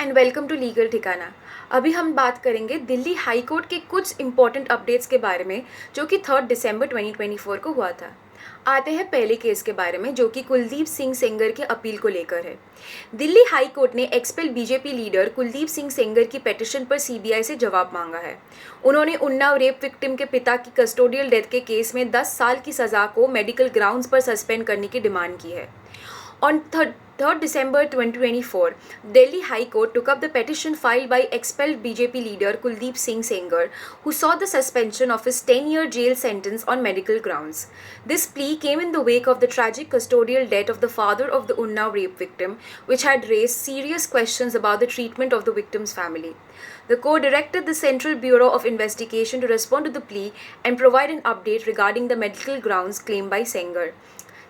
And welcome to legal ठिकाना। अभी हम बात करेंगे दिल्ली हाई कोर्ट के कुछ इंपॉर्टेंट अपडेट्स के बारे में जो कि 3 दिसंबर 2024 को हुआ था। आते हैं पहले केस के बारे में जो कि कुलदीप सिंह सेंगर के अपील को लेकर है। दिल्ली हाई कोर्ट ने expel BJP leader Kuldeep Singh Sengar की पिटीशन पर सीबीआई से जवाब मांगा है। उन्होंने उन्नाव रेप विक्टिम के पिता की कस्टोडियल डेथ के केस में 10 साल की सज़ा को मेडिकल ग्राउंड्स पर सस्पेंड करने की डिमांड की है। On 3rd December 2024, Delhi High Court took up the petition filed by expelled BJP leader Kuldeep Singh Sengar, who sought the suspension of his 10-year jail sentence on medical grounds. This plea came in the wake of the tragic custodial death of the father of the Unnao rape victim, which had raised serious questions about the treatment of the victim's family. The court directed the Central Bureau of Investigation to respond to the plea and provide an update regarding the medical grounds claimed by Sengar.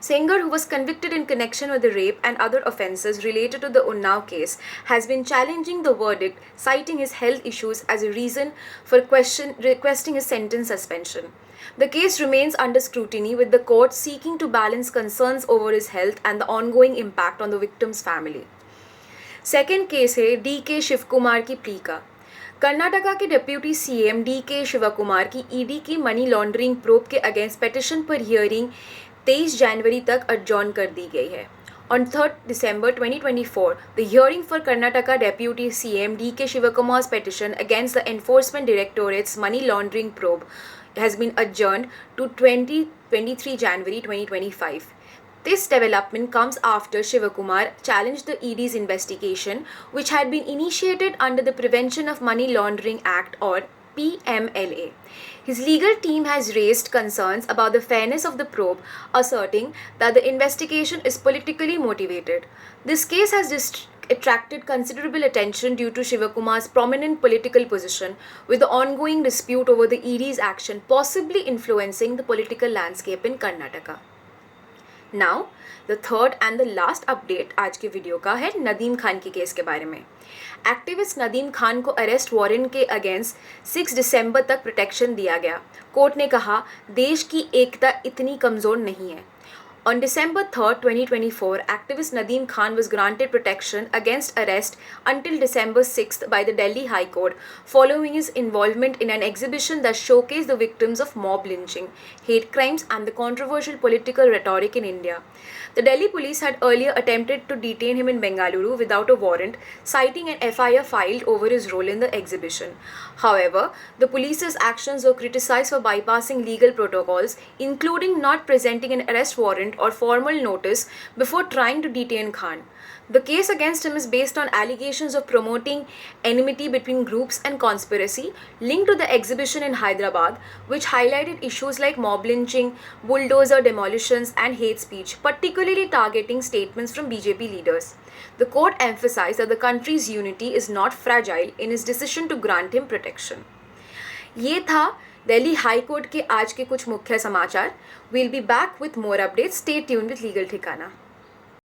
Sengar, who was convicted in connection with the rape and other offences related to the Unnao case, has been challenging the verdict, citing his health issues as a reason for requesting his sentence suspension. The case remains under scrutiny, with the court seeking to balance concerns over his health and the ongoing impact on the victim's family. Second case है DK. Shivkumar की plea का। कर्नाटका के deputy CM DK. Shivkumar की ED की money laundering probe के against petition पर hearing 23 जनवरी तक adjourn कर दी गई है। On 3rd December 2024, the hearing for Karnataka Deputy CM D.K. Shivakumar's petition against the Enforcement Directorate's money laundering probe has been adjourned to 23 January 2025. This development comes after Shivakumar challenged the ED's investigation, which had been initiated under the Prevention of Money Laundering Act or PMLA. His legal team has raised concerns about the fairness of the probe, asserting that the investigation is politically motivated. This case has attracted considerable attention due to Shivakumar's prominent political position, with the ongoing dispute over the ED's action possibly influencing the political landscape in Karnataka. Now, the third and the last update आज के video का है नदीम खान के case के बारे में। Activist Nadeem Khan को arrest warrant के अगेंस्ट 6 दिसंबर तक प्रोटेक्शन दिया गया। कोर्ट ने कहा, देश की एकता इतनी कमज़ोर नहीं है। On December 3rd, 2024, activist Nadeem Khan was granted protection against arrest until December 6th by the Delhi High Court following his involvement in an exhibition that showcased the victims of mob lynching, hate crimes and the controversial political rhetoric in India. The Delhi police had earlier attempted to detain him in Bengaluru without a warrant, citing an FIR filed over his role in the exhibition. However, the police's actions were criticized for bypassing legal protocols, including not presenting an arrest warrant or formal notice before trying to detain Khan. The case against him is based on allegations of promoting enmity between groups and conspiracy linked to the exhibition in Hyderabad, which highlighted issues like mob lynching, bulldozer demolitions, and hate speech, particularly targeting statements from BJP leaders. The court emphasized that the country's unity is not fragile in its decision to grant him protection. ये था Delhi high court के आज के कुछ मुख्य समाचार। We'll be back with more updates. Stay tuned with Legal ठिकाना.